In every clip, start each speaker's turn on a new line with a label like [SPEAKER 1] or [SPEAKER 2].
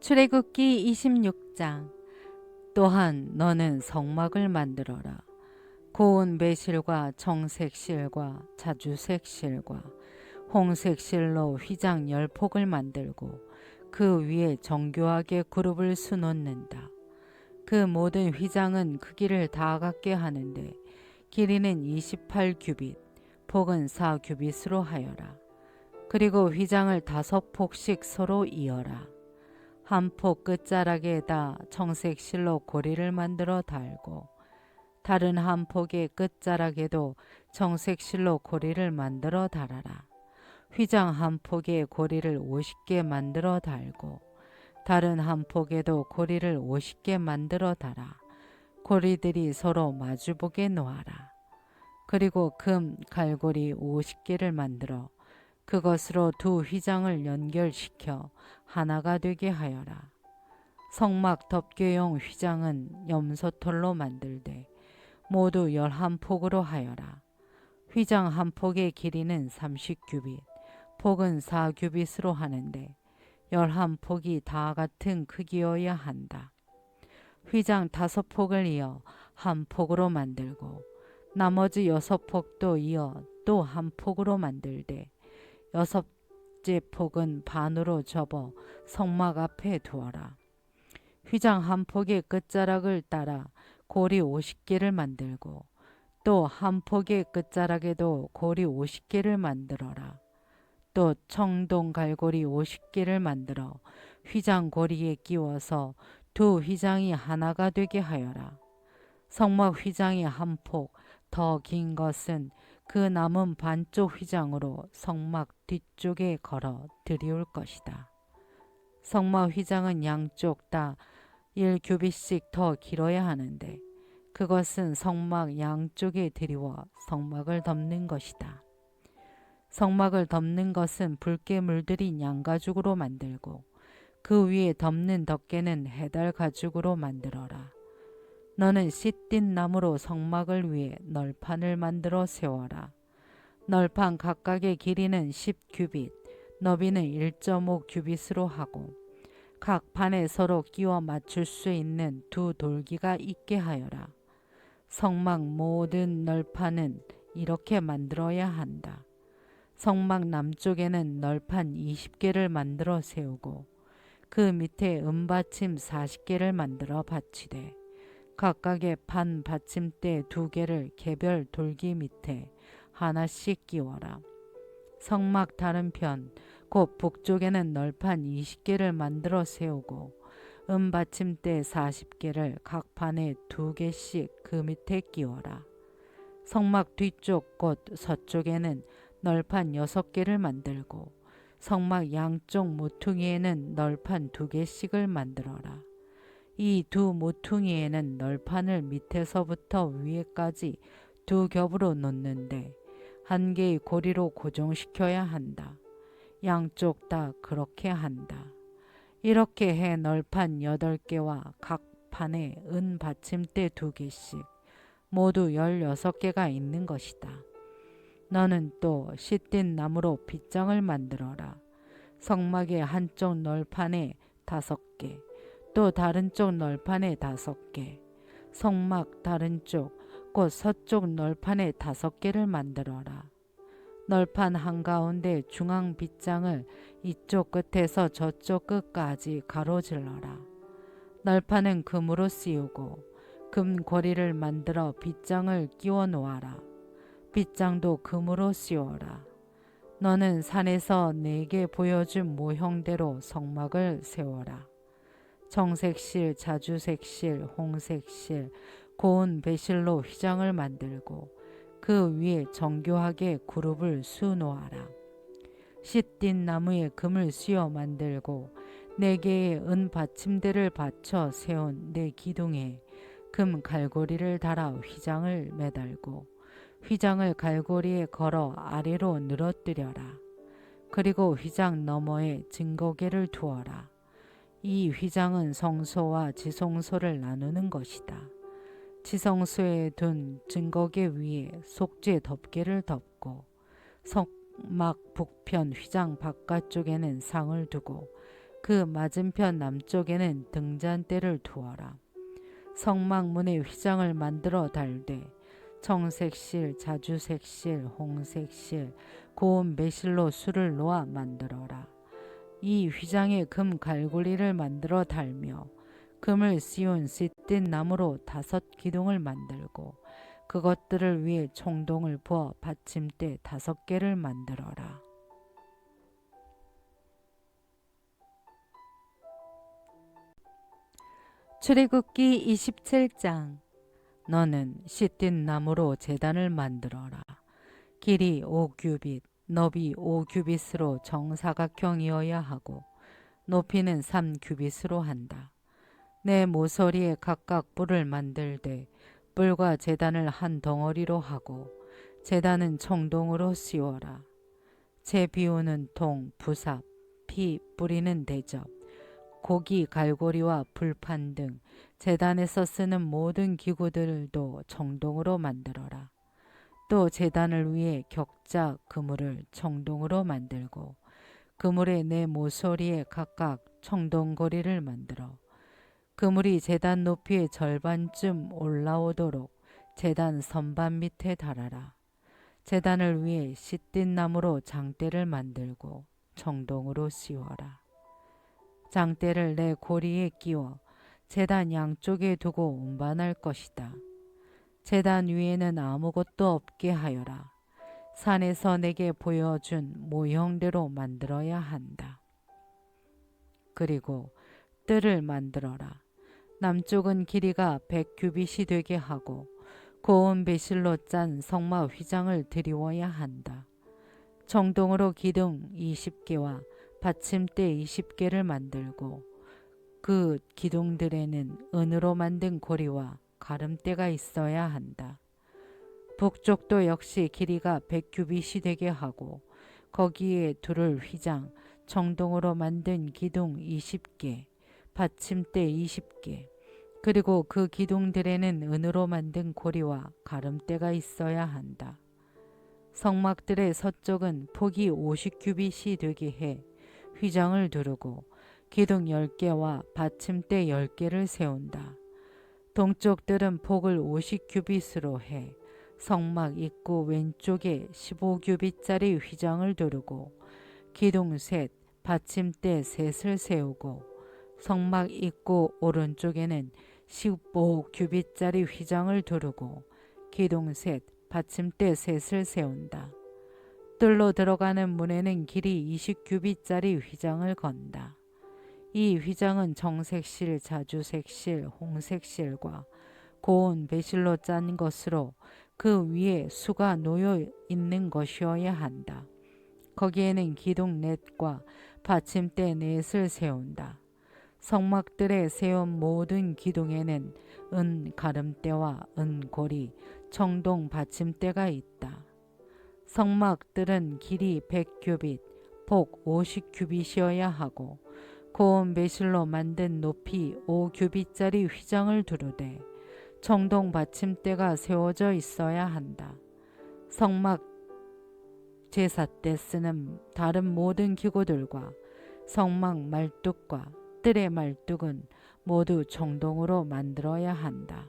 [SPEAKER 1] 출애굽기 26장. 또한 너는 성막을 만들어라. 고운 매실과 정색 실과 자주색 실과 홍색 실로 휘장 10폭을 만들고 그 위에 정교하게 그룹을 수놓는다. 그 모든 휘장은 크기를 다 같게 하는데 길이는 28규빗, 폭은 4규빗으로 하여라. 그리고 휘장을 5폭씩 서로 이어라. 한 폭 끝자락에다 청색 실로 고리를 만들어 달고 다른 한 폭의 끝자락에도 청색 실로 고리를 만들어 달아라. 휘장 한 폭에 고리를 50개 만들어 달고 다른 한 폭에도 고리를 50개 만들어 달아. 고리들이 서로 마주보게 놓아라. 그리고 금 갈고리 50개를 만들어 그것으로 두 휘장을 연결시켜 하나가 되게 하여라. 성막 덮개용 휘장은 염소털로 만들되 모두 11폭으로 하여라. 휘장 한 폭의 길이는 30규빗, 폭은 4규빗으로 하는데 11폭이 다 같은 크기여야 한다. 휘장 5폭을 이어 한 폭으로 만들고 나머지 6폭도 이어 또 한 폭으로 만들되 6째 폭은 반으로 접어 성막 앞에 두어라. 휘장 한 폭의 끝자락을 따라 고리 50개를 만들고 또 한 폭의 끝자락에도 고리 50개를 만들어라. 또 청동 갈고리 50개를 만들어 휘장 고리에 끼워서 두 휘장이 하나가 되게 하여라. 성막 휘장이 한 폭 더 긴 것은 그 남은 반쪽 휘장으로 성막 뒤쪽에 걸어 들이올 것이다. 성막 휘장은 양쪽 다 1규빗씩 더 길어야 하는데 그것은 성막 양쪽에 들이워 성막을 덮는 것이다. 성막을 덮는 것은 붉게 물들인 양가죽으로 만들고 그 위에 덮는 덮개는 해달 가죽으로 만들어라. 너는 시띠 나무로 성막을 위해 널판을 만들어 세워라. 널판 각각의 길이는 10규빗, 너비는 1.5규빗으로 하고 각 판에 서로 끼워 맞출 수 있는 두 돌기가 있게 하여라. 성막 모든 널판은 이렇게 만들어야 한다. 성막 남쪽에는 널판 20개를 만들어 세우고 그 밑에 은받침 40개를 만들어 받치되 각각의 판 받침대 2개를 개별 돌기 밑에 하나씩 끼워라. 성막 다른 편, 곧 북쪽에는 널판 20개를 만들어 세우고 은받침대 40개를 각 판에 2개씩 그 밑에 끼워라. 성막 뒤쪽 곧 서쪽에는 널판 6개를 만들고 성막 양쪽 모퉁이에는 널판 2개씩을 만들어라. 이 두 모퉁이에는 널판을 밑에서부터 위에까지 2겹으로 놓는데 한 개의 고리로 고정시켜야 한다. 양쪽 다 그렇게 한다. 이렇게 해 널판 8개와 각 판에 은 받침대 2개씩 모두 16개가 있는 것이다. 너는 또 시띠 나무로 빗장을 만들어라. 성막의 한쪽 널판에 5개, 또 다른 쪽 널판에 5개, 성막 다른 쪽, 곧 서쪽 널판에 5개를 만들어라. 널판 한가운데 중앙 빗장을 이쪽 끝에서 저쪽 끝까지 가로질러라. 널판은 금으로 씌우고 금 고리를 만들어 빗장을 끼워 놓아라. 빗장도 금으로 씌워라. 너는 산에서 내게 보여준 모형대로 성막을 세워라. 정색실, 자주색실, 홍색실, 고운 배실로 휘장을 만들고 그 위에 정교하게 그룹을 수놓아라. 시띠 나무에 금을 씌워 만들고 4개의 은 받침대를 받쳐 세운 내 기둥에 금 갈고리를 달아 휘장을 매달고 휘장을 갈고리에 걸어 아래로 늘어뜨려라. 그리고 휘장 너머에 증거계를 두어라. 이 휘장은 성소와 지성소를 나누는 것이다. 지성소에 둔 증거계 위에 속죄 덮개를 덮고 성막 북편 휘장 바깥쪽에는 상을 두고 그 맞은편 남쪽에는 등잔대를 두어라. 성막문에 휘장을 만들어 달되 청색실, 자주색실, 홍색실, 고운 매실로 술을 놓아 만들어라. 이 휘장에 금 갈고리를 만들어 달며 금을 씌운 싯된 나무로 5기둥을 만들고 그것들을 위해 청동을 부어 받침대 5개를 만들어라. 출애굽기 27장. 너는 싯된 나무로 제단을 만들어라. 길이 5규빗, 너비 5규빗으로 정사각형이어야 하고 높이는 3규빗으로 한다. 내 모서리에 각각 뿔을 만들되 뿔과 제단을 한 덩어리로 하고 제단은 청동으로 씌워라. 재 비우는 통, 부삽, 피 뿌리는 대접, 고기 갈고리와 불판 등 제단에서 쓰는 모든 기구들도 청동으로 만들어라. 또 제단을 위해 격자 그물을 청동으로 만들고 그물의 네 모서리에 각각 청동고리를 만들어 그물이 제단 높이의 절반쯤 올라오도록 제단 선반 밑에 달아라. 제단을 위해 싯된 나무로 장대를 만들고 청동으로 씌워라. 장대를 내 고리에 끼워 제단 양쪽에 두고 운반할 것이다. 제단 위에는 아무것도 없게 하여라. 산에서 내게 보여준 모형대로 만들어야 한다. 그리고 뜰을 만들어라. 남쪽은 길이가 100규빗이 되게 하고 고운 배실로 짠 성막 휘장을 드리워야 한다. 청동으로 기둥 20개와 받침대 20개를 만들고 그 기둥들에는 은으로 만든 고리와 가름대가 있어야 한다. 북쪽도 역시 길이가 100규빗이 되게 하고 거기에 두를 휘장, 청동으로 만든 기둥 20개, 받침대 20개, 그리고 그 기둥들에는 은으로 만든 고리와 가름대가 있어야 한다. 성막들의 서쪽은 폭이 50규빗이 되게 해 휘장을 두르고 기둥 10개와 받침대 10개를 세운다. 동쪽들은 폭을 50규빗으로 해 성막 입구 왼쪽에 15규빗짜리 휘장을 두르고 기둥 셋, 받침대 셋을 세우고 성막 입구 오른쪽에는 15규빗짜리 휘장을 두르고 기둥 셋, 받침대 셋을 세운다. 뜰로 들어가는 문에는 길이 20규빗짜리 휘장을 건다. 이 휘장은 정색실, 자주색실, 홍색실과 고운 배실로 짠 것으로 그 위에 수가 놓여 있는 것이어야 한다. 거기에는 기둥 넷과 받침대 넷을 세운다. 성막들에 세운 모든 기둥에는 은 가름대와 은 고리, 청동 받침대가 있다. 성막들은 길이 100규빗, 폭 50규빗이어야 하고 고운 배실로 만든 높이 5규빗짜리 휘장을 두르되 청동 받침대가 세워져 있어야 한다. 성막 제사 때 쓰는 다른 모든 기구들과 성막 말뚝과 뜰의 말뚝은 모두 청동으로 만들어야 한다.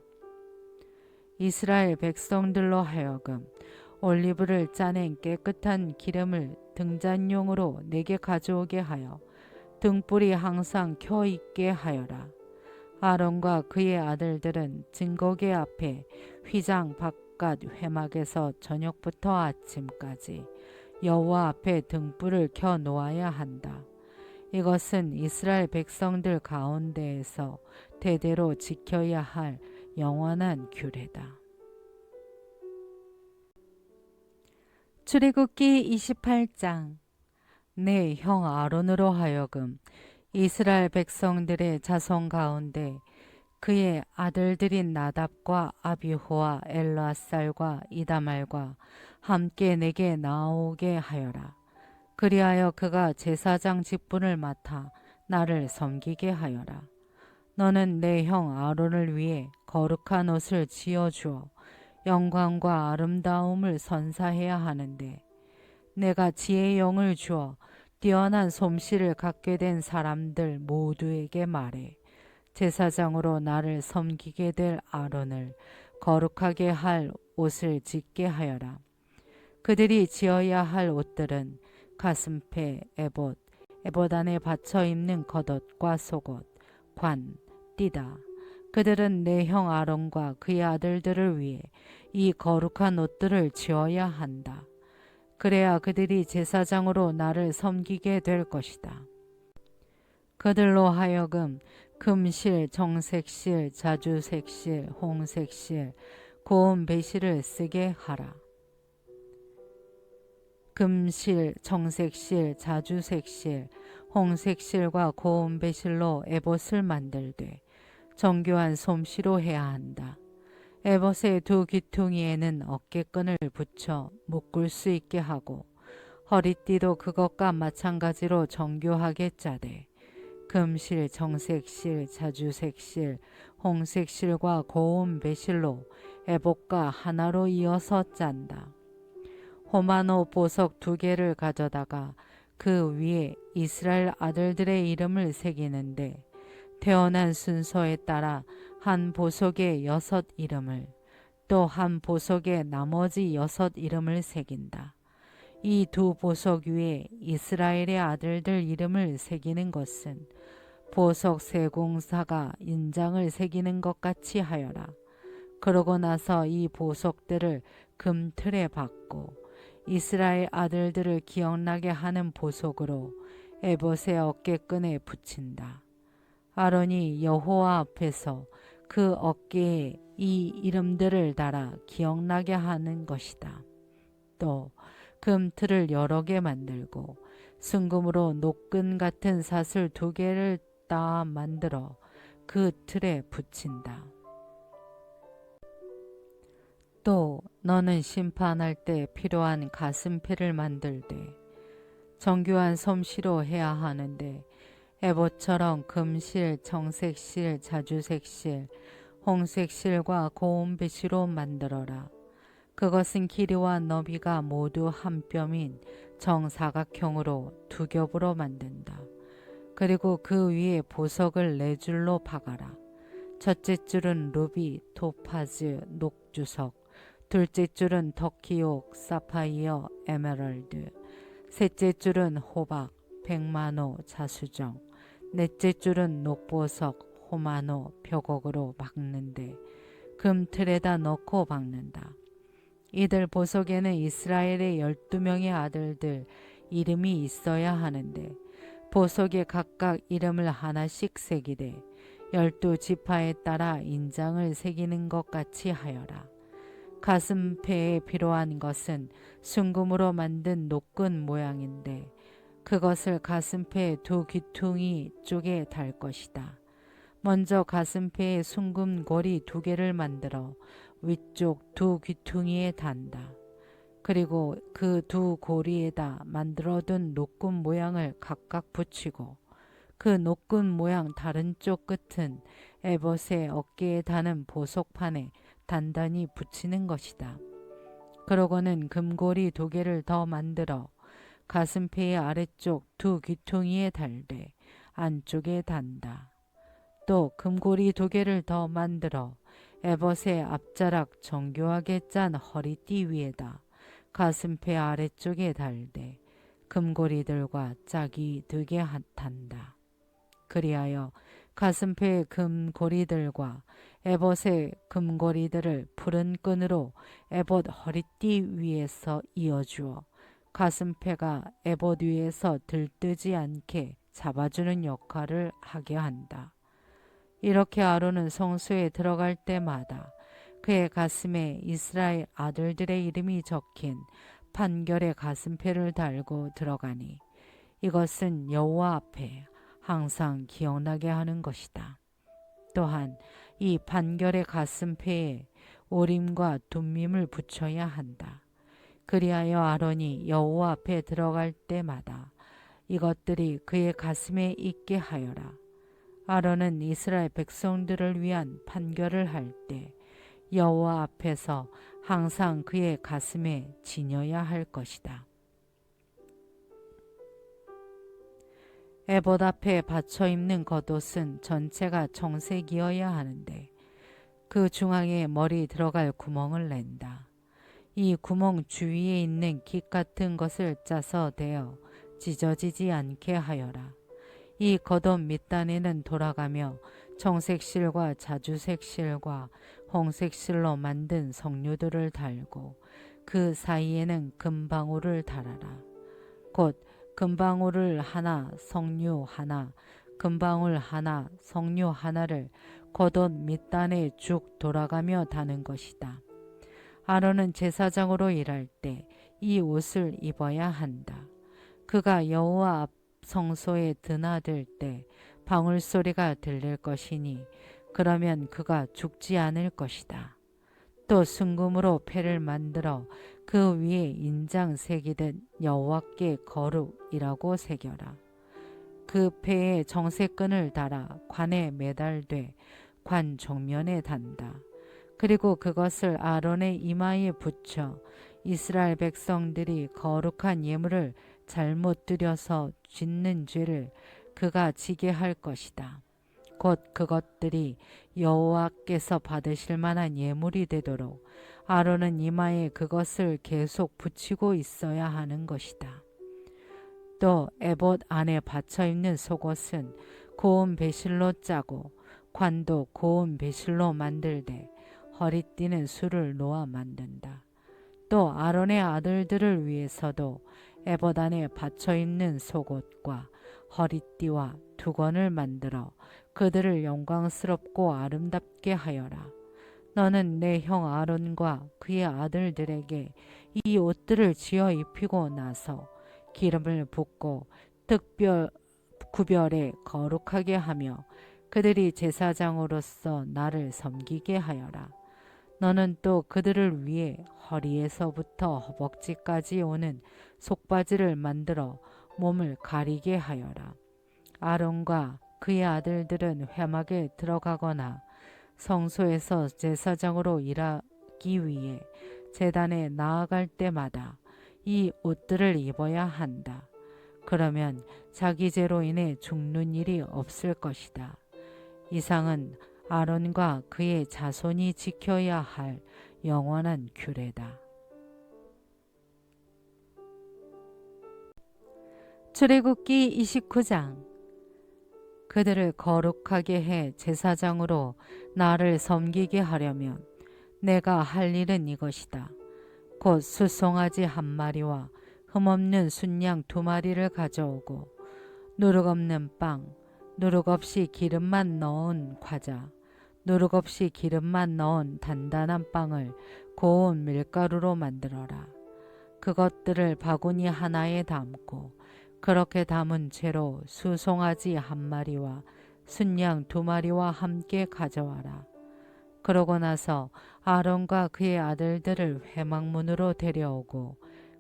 [SPEAKER 1] 이스라엘 백성들로 하여금 올리브를 짜낸 깨끗한 기름을 등잔용으로 내게 가져오게 하여 등불이 항상 켜 있게 하여라. 아론과 그의 아들들은 증거계 앞에 휘장 바깥 회막에서 저녁부터 아침까지 여호와 앞에 등불을 켜 놓아야 한다. 이것은 이스라엘 백성들 가운데에서 대대로 지켜야 할 영원한 규례다. 출애굽기 28장. 내 형 아론으로 하여금 이스라엘 백성들의 자손 가운데 그의 아들들인 나답과 아비후와 엘르앗살과 이다말과 함께 내게 나오게 하여라. 그리하여 그가 제사장 직분을 맡아 나를 섬기게 하여라. 너는 내 형 아론을 위해 거룩한 옷을 지어주어 영광과 아름다움을 선사해야 하는데 내가 지혜의 영을 주어 뛰어난 솜씨를 갖게 된 사람들 모두에게 말해. 제사장으로 나를 섬기게 될 아론을 거룩하게 할 옷을 짓게 하여라. 그들이 지어야 할 옷들은 가슴패, 에봇, 에봇 안에 받쳐 입는 겉옷과 속옷, 관, 띠다. 그들은 내 형 아론과 그의 아들들을 위해 이 거룩한 옷들을 지어야 한다. 그래야 그들이 제사장으로 나를 섬기게 될 것이다. 그들로 하여금 금실, 정색실, 자주색실, 홍색실, 고운 배실을 쓰게 하라. 금실, 정색실, 자주색실, 홍색실과 고운 배실로 에봇을 만들되 정교한 솜씨로 해야 한다. 에봇의 두 귀퉁이에는 어깨끈을 붙여 묶을 수 있게 하고 허리띠도 그것과 마찬가지로 정교하게 짜되 금실, 정색실, 자주색실, 홍색실과 고운 배실로 에봇과 하나로 이어서 짠다. 호마노 보석 2개를 가져다가 그 위에 이스라엘 아들들의 이름을 새기는데 태어난 순서에 따라 한 보석에 6 이름을 또 한 보석에 나머지 6 이름을 새긴다. 이 2 보석 위에 이스라엘의 아들들 이름을 새기는 것은 보석 세공사가 인장을 새기는 것 같이 하여라. 그러고 나서 이 보석들을 금틀에 박고 이스라엘 아들들을 기억나게 하는 보석으로 에봇의 어깨끈에 붙인다. 아론이 여호와 앞에서 그 어깨에 이 이름들을 달아 기억나게 하는 것이다. 또 금틀을 여러 개 만들고 순금으로 노끈 같은 사슬 2개를 따 만들어 그 틀에 붙인다. 또 너는 심판할 때 필요한 가슴패를 만들되 정교한 솜씨로 해야 하는데 에봇처럼 금실, 정색실, 자주색실, 홍색실과 고운 배시로 만들어라. 그것은 길이와 너비가 모두 한 뼘인 정사각형으로 2 겹으로 만든다. 그리고 그 위에 보석을 4줄로 박아라. 첫째 줄은 루비, 토파즈, 녹주석, 둘째 줄은 터키옥, 사파이어, 에메랄드, 셋째 줄은 호박, 백마노, 자수정, 넷째 줄은 녹보석, 호마노, 벽옥으로 박는데 금틀에다 넣고 박는다. 이들 보석에는 이스라엘의 12명의 아들들 이름이 있어야 하는데 보석에 각각 이름을 하나씩 새기되 12지파에 따라 인장을 새기는 것 같이 하여라. 가슴패에 필요한 것은 순금으로 만든 노끈 모양인데 그것을 가슴패 2 귀퉁이 쪽에 달 것이다. 먼저 가슴패에 순금 고리 2개를 만들어 위쪽 2 귀퉁이에 단다. 그리고 그 2 고리에다 만들어둔 노끈 모양을 각각 붙이고 그 노끈 모양 다른 쪽 끝은 에봇의 어깨에 다는 보석판에 단단히 붙이는 것이다. 그러고는 금고리 2개를 더 만들어 가슴패의 아래쪽 2 귀퉁이에 달되 안쪽에 단다. 또 금고리 2개를 더 만들어 에봇의 앞자락 정교하게 짠 허리띠 위에다 가슴패 아래쪽에 달되 금고리들과 짝이 되게 단다. 그리하여 가슴패의 금고리들과 에봇의 금고리들을 푸른 끈으로 에봇 허리띠 위에서 이어주어 가슴패가 에봇 위에서 들뜨지 않게 잡아주는 역할을 하게 한다. 이렇게 아론은 성소에 들어갈 때마다 그의 가슴에 이스라엘 아들들의 이름이 적힌 판결의 가슴패를 달고 들어가니 이것은 여호와 앞에 항상 기억나게 하는 것이다. 또한 이 판결의 가슴패에 우림과 둠밈을 붙여야 한다. 그리하여 아론이 여호와 앞에 들어갈 때마다 이것들이 그의 가슴에 있게 하여라. 아론은 이스라엘 백성들을 위한 판결을 할 때 여호와 앞에서 항상 그의 가슴에 지녀야 할 것이다. 에봇 앞에 받쳐 입는 겉옷은 전체가 청색이어야 하는데 그 중앙에 머리 들어갈 구멍을 낸다. 이 구멍 주위에 있는 깃 같은 것을 짜서 대어 찢어지지 않게 하여라. 이 겉옷 밑단에는 돌아가며 청색 실과 자주색 실과 홍색 실로 만든 석류들을 달고 그 사이에는 금방울을 달아라. 곧 금방울을 하나, 석류 하나, 금방울 하나, 석류 하나를 겉옷 밑단에 쭉 돌아가며 다는 것이다. 아론은 제사장으로 일할 때 이 옷을 입어야 한다. 그가 여호와 앞 성소에 드나들 때 방울 소리가 들릴 것이니 그러면 그가 죽지 않을 것이다. 또 순금으로 패를 만들어 그 위에 인장 새기듯 여호와께 거룩이라고 새겨라. 그 패에 정색끈을 달아 관에 매달되 관 정면에 단다. 그리고 그것을 아론의 이마에 붙여 이스라엘 백성들이 거룩한 예물을 잘못 드려서 짓는 죄를 그가 지게 할 것이다. 곧 그것들이 여호와께서 받으실 만한 예물이 되도록 아론은 이마에 그것을 계속 붙이고 있어야 하는 것이다. 또 에봇 안에 받쳐 입는 속옷은 고운 배실로 짜고 관도 고운 배실로 만들되 허리띠는 수를 놓아 만든다. 또 아론의 아들들을 위해서도 에봇 안에 받쳐 입는 속옷과 허리띠와 두건을 만들어 그들을 영광스럽고 아름답게 하여라. 너는 내 형 아론과 그의 아들들에게 이 옷들을 지어 입히고 나서 기름을 붓고 특별 구별에 거룩하게 하며 그들이 제사장으로서 나를 섬기게 하여라. 너는 또 그들을 위해 허리에서부터 허벅지까지 오는 속바지를 만들어 몸을 가리게 하여라. 아론과 그의 아들들은 회막에 들어가거나 성소에서 제사장으로 일하기 위해 제단에 나아갈 때마다 이 옷들을 입어야 한다. 그러면 자기 죄로 인해 죽는 일이 없을 것이다. 이상은 아론과 그의 자손이 지켜야 할 영원한 규례다. 출애굽기 29장. 그들을 거룩하게 해 제사장으로 나를 섬기게 하려면 내가 할 일은 이것이다. 곧 수송아지 한 마리와 흠없는 순양 2마리를 가져오고 누룩 없는 빵, 누룩 없이 기름만 넣은 과자, 누룩 없이 기름만 넣은 단단한 빵을 고운 밀가루로 만들어라. 그것들을 바구니 하나에 담고 그렇게 담은 채로 수송아지 한 마리와 순양 2마리와 함께 가져와라. 그러고 나서 아론과 그의 아들들을 회막문으로 데려오고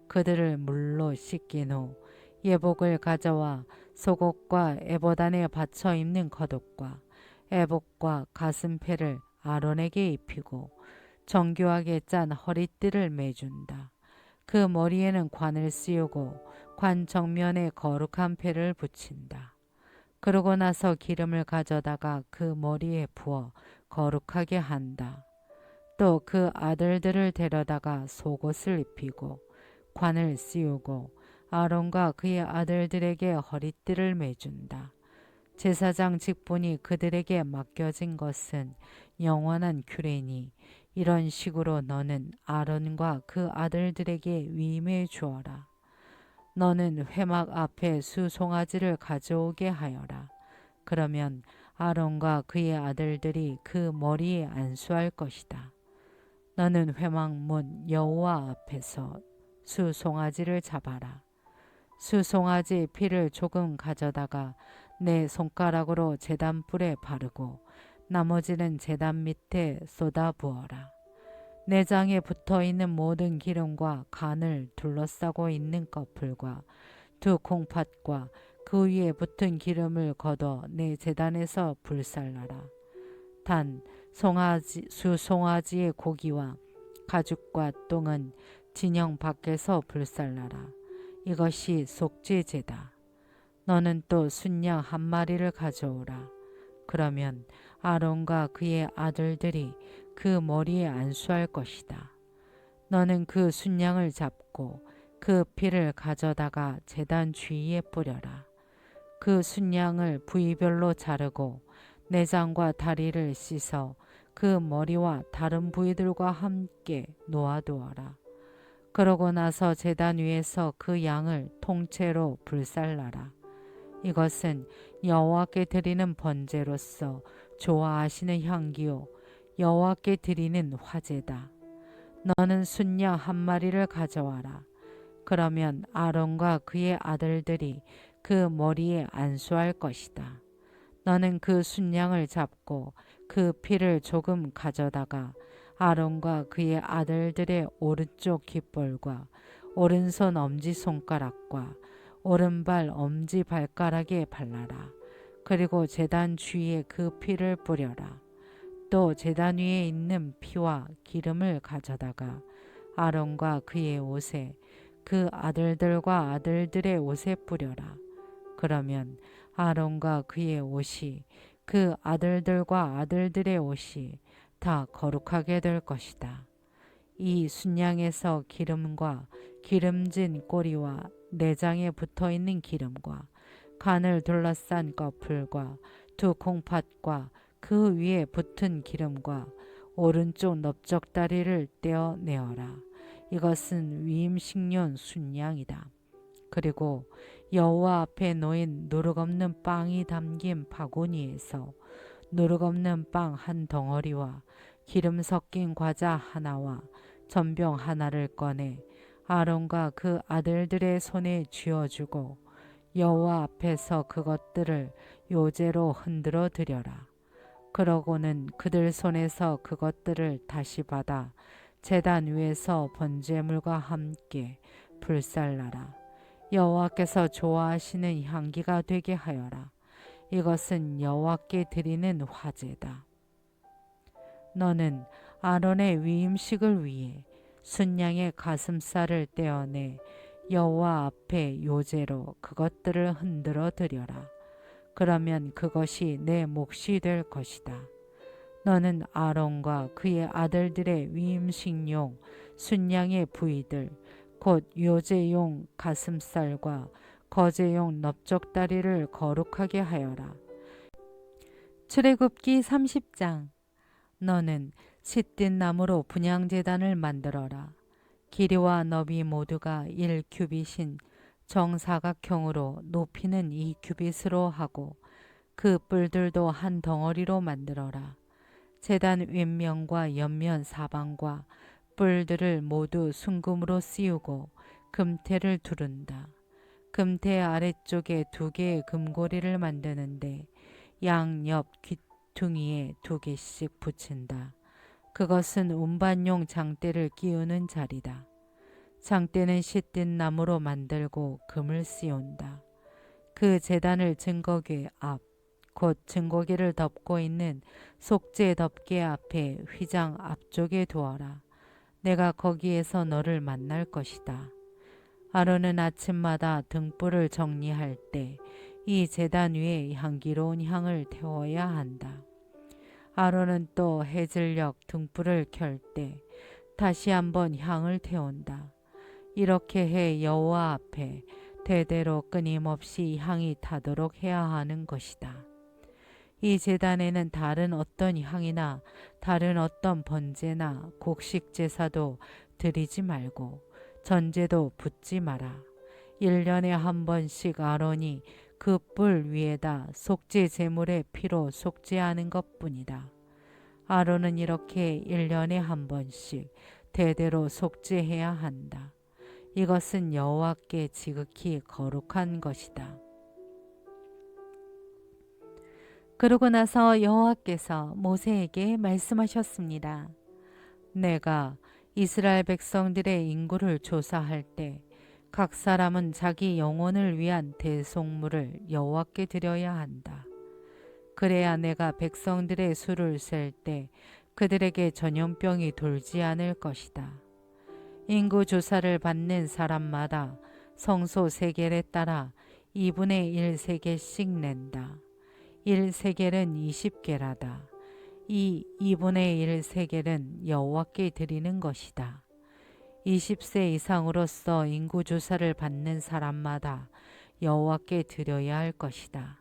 [SPEAKER 1] 그들을 물로 씻긴 후 예복을 가져와 속옷과 에봇 안에 받쳐 입는 겉옷과 에봇과 가슴패를 아론에게 입히고 정교하게 짠 허리띠를 매준다. 그 머리에는 관을 씌우고 관 정면에 거룩한 패를 붙인다. 그러고 나서 기름을 가져다가 그 머리에 부어 거룩하게 한다. 또 그 아들들을 데려다가 속옷을 입히고 관을 씌우고 아론과 그의 아들들에게 허리띠를 매준다. 제사장 직분이 그들에게 맡겨진 것은 영원한 규례니 이런 식으로 너는 아론과 그 아들들에게 위임해 주어라. 너는 회막 앞에 수송아지를 가져오게 하여라. 그러면 아론과 그의 아들들이 그 머리에 안수할 것이다. 너는 회막문 여호와 앞에서 수송아지를 잡아라. 수송아지 피를 조금 가져다가 내 손가락으로 제단불에 바르고 나머지는 제단 밑에 쏟아 부어라. 내장에 붙어있는 모든 기름과 간을 둘러싸고 있는 꺼풀과 2 콩팥과 그 위에 붙은 기름을 걷어 내 제단에서 불살라라. 단 수송아지의 고기와 가죽과 똥은 진영 밖에서 불살라라. 이것이 속죄제다. 너는 또 순양 한 마리를 가져오라. 그러면 아론과 그의 아들들이 그 머리에 안수할 것이다. 너는 그 순양을 잡고 그 피를 가져다가 제단 주위에 뿌려라. 그 순양을 부위별로 자르고 내장과 다리를 씻어 그 머리와 다른 부위들과 함께 놓아두어라. 그러고 나서 제단 위에서 그 양을 통째로 불살라라. 이것은 여호와께 드리는 번제로서 좋아하시는 향기요 여호와께 드리는 화제다. 너는 순양 한 마리를 가져와라. 그러면 아론과 그의 아들들이 그 머리에 안수할 것이다. 너는 그 순양을 잡고 그 피를 조금 가져다가 아론과 그의 아들들의 오른쪽 깃볼과 오른손 엄지손가락과 오른발 엄지발가락에 발라라. 그리고 제단 주위에 그 피를 뿌려라. 또 제단 위에 있는 피와 기름을 가져다가 아론과 그의 옷에 그 아들들과 아들들의 옷에 뿌려라. 그러면 아론과 그의 옷이 그 아들들과 아들들의 옷이 다 거룩하게 될 것이다. 이 순양에서 기름과 기름진 꼬리와 내장에 붙어있는 기름과 간을 둘러싼 꺼풀과 두 콩팥과 그 위에 붙은 기름과 오른쪽 넓적다리를 떼어내어라. 이것은 위임식륜 순양이다. 그리고 여호와 앞에 놓인 누룩없는 빵이 담긴 바구니에서 누룩없는 빵 한 덩어리와 기름 섞인 과자 하나와 전병 하나를 꺼내 아론과 그 아들들의 손에 쥐어주고 여호와 앞에서 그것들을 요제로 흔들어 드려라. 그러고는 그들 손에서 그것들을 다시 받아 제단 위에서 번제물과 함께 불살라라. 여호와께서 좋아하시는 향기가 되게 하여라. 이것은 여호와께 드리는 화제다. 너는 아론의 위임식을 위해 순양의 가슴살을 떼어내 여호와 앞에 요제로 그것들을 흔들어 드려라. 그러면 그것이 내 몫이 될 것이다. 너는 아론과 그의 아들들의 위임식용 순양의 부위들 곧 요제용 가슴살과 거제용 넓적다리를 거룩하게 하여라. 출애굽기 30장. 너는 시띠 나무로 분향제단을 만들어라. 길이와 너비 모두가 1규빗인 정사각형으로 높이는 2규빗으로 하고 그 뿔들도 한 덩어리로 만들어라. 제단 윗면과 옆면 사방과 뿔들을 모두 순금으로 씌우고 금태를 두른다. 금태 아래쪽에 2개의 금고리를 만드는데 양옆 귀퉁이에 2개씩 붙인다. 그것은 운반용 장대를 끼우는 자리다. 장대는 시띠 나무로 만들고 금을 씌운다. 그 제단을 증거궤 앞, 곧 증거궤를 덮고 있는 속죄 덮개 앞에 휘장 앞쪽에 두어라. 내가 거기에서 너를 만날 것이다. 아론은 아침마다 등불을 정리할 때 이 제단 위에 향기로운 향을 태워야 한다. 아론은 또 해질녘 등불을 켤 때 다시 한번 향을 태운다. 이렇게 해 여호와 앞에 대대로 끊임없이 향이 타도록 해야 하는 것이다. 이 제단에는 다른 어떤 향이나 다른 어떤 번제나 곡식 제사도 드리지 말고 전제도 붓지 마라. 1년에 한 번씩 아론이 그 뿔 위에다 속죄 제물의 피로 속죄하는 것뿐이다. 아론은 이렇게 1년에 한 번씩 대대로 속죄해야 한다. 이것은 여호와께 지극히 거룩한 것이다. 그러고 나서 여호와께서 모세에게 말씀하셨습니다. 내가 이스라엘 백성들의 인구를 조사할 때 각 사람은 자기 영혼을 위한 대속물을 여호와께 드려야 한다. 그래야 내가 백성들의 수를 셀 때 그들에게 전염병이 돌지 않을 것이다. 인구 조사를 받는 사람마다 성소 세겔에 따라 2분의 1 세겔씩 낸다. 1 세겔은 20게라다. 이 2분의 1 세겔은 여호와께 드리는 것이다. 20세 이상으로서 인구조사를 받는 사람마다 여호와께 드려야 할 것이다.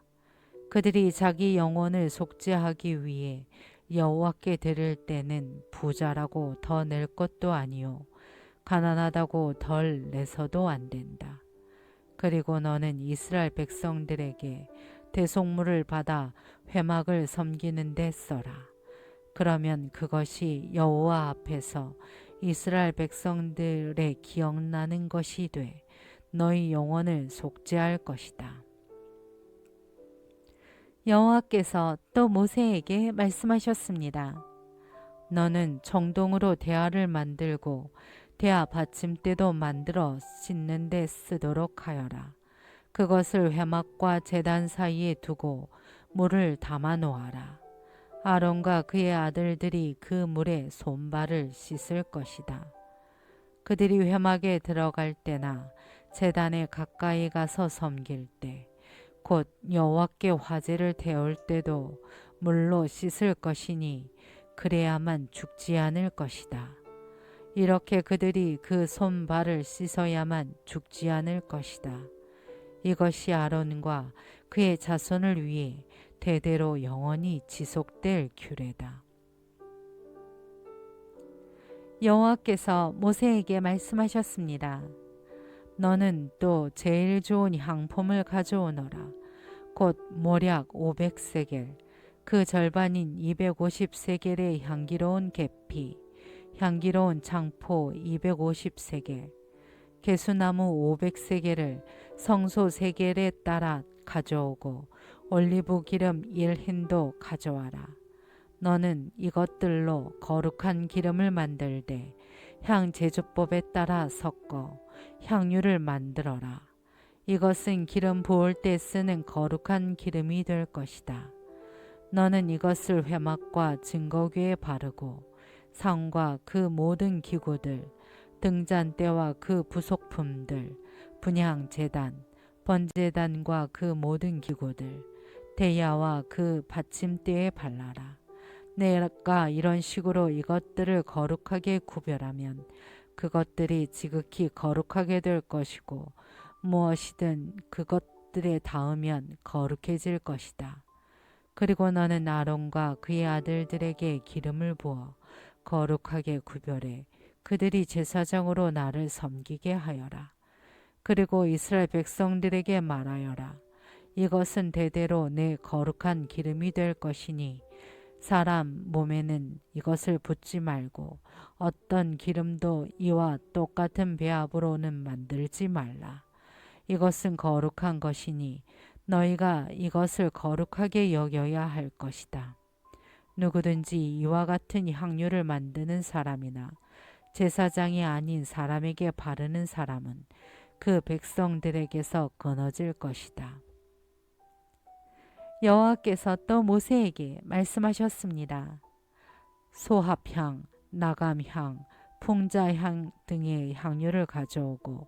[SPEAKER 1] 그들이 자기 영혼을 속죄하기 위해 여호와께 드릴 때는 부자라고 더 낼 것도 아니요 가난하다고 덜 내서도 안 된다. 그리고 너는 이스라엘 백성들에게 대속물을 받아 회막을 섬기는 데 써라. 그러면 그것이 여호와 앞에서 이스라엘 백성들의 기억나는 것이 돼 너희 영혼을 속죄할 것이다. 여호와께서 또 모세에게 말씀하셨습니다. 너는 정동으로 대야를 만들고 대야 받침대도 만들어 씻는 데 쓰도록 하여라. 그것을 회막과 제단 사이에 두고 물을 담아 놓아라. 아론과 그의 아들들이 그 물에 손발을 씻을 것이다. 그들이 회막에 들어갈 때나 제단에 가까이 가서 섬길 때, 곧 여호와께 화제를 태울 때도 물로 씻을 것이니 그래야만 죽지 않을 것이다. 이렇게 그들이 그 손발을 씻어야만 죽지 않을 것이다. 이것이 아론과 그의 자손을 위해 대대로 영원히 지속될 규례다. 여호와께서 모세에게 말씀하셨습니다. 너는 또 제일 좋은 향품을 가져오너라. 곧 모략 500세겔, 그 절반인 250세겔의 향기로운 계피, 향기로운 장포 250세겔, 개수나무 500세겔을 성소 세겔에 따라 가져오고 올리브 기름 1힌도 가져와라. 너는 이것들로 거룩한 기름을 만들되 향 제조법에 따라 섞어 향유를 만들어라. 이것은 기름 부을 때 쓰는 거룩한 기름이 될 것이다. 너는 이것을 회막과 증거궤에 바르고 상과 그 모든 기구들, 등잔대와 그 부속품들, 분향 제단, 번제단과 그 모든 기구들, 대야와 그 받침대에 발라라. 내가 이런 식으로 이것들을 거룩하게 구별하면 그것들이 지극히 거룩하게 될 것이고 무엇이든 그것들에 닿으면 거룩해질 것이다. 그리고 너는 아론과 그의 아들들에게 기름을 부어 거룩하게 구별해 그들이 제사장으로 나를 섬기게 하여라. 그리고 이스라엘 백성들에게 말하여라. 이것은 대대로 내 거룩한 기름이 될 것이니 사람 몸에는 이것을 붓지 말고 어떤 기름도 이와 똑같은 배합으로는 만들지 말라. 이것은 거룩한 것이니 너희가 이것을 거룩하게 여겨야 할 것이다. 누구든지 이와 같은 향유를 만드는 사람이나 제사장이 아닌 사람에게 바르는 사람은 그 백성들에게서 끊어질 것이다. 여호와께서 또 모세에게 말씀하셨습니다. 소합향, 나감향, 풍자향 등의 향유를 가져오고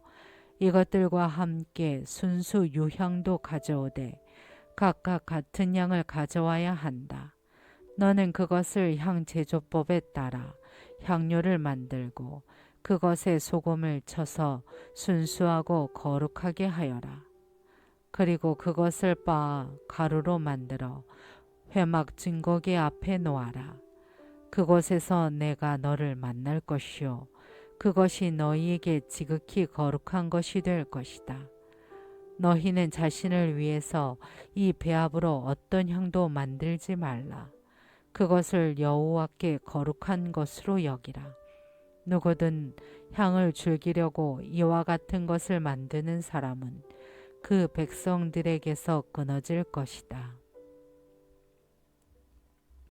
[SPEAKER 1] 이것들과 함께 순수 유향도 가져오되 각각 같은 양을 가져와야 한다. 너는 그것을 향 제조법에 따라 향료를 만들고 그것에 소금을 쳐서 순수하고 거룩하게 하여라. 그리고 그것을 빻아 가루로 만들어 회막 증거궤 앞에 놓아라. 그곳에서 내가 너를 만날 것이요 그것이 너희에게 지극히 거룩한 것이 될 것이다. 너희는 자신을 위해서 이 배합으로 어떤 향도 만들지 말라. 그것을 여호와께 거룩한 것으로 여기라. 누구든 향을 즐기려고 이와 같은 것을 만드는 사람은 그 백성들에게서 끊어질 것이다.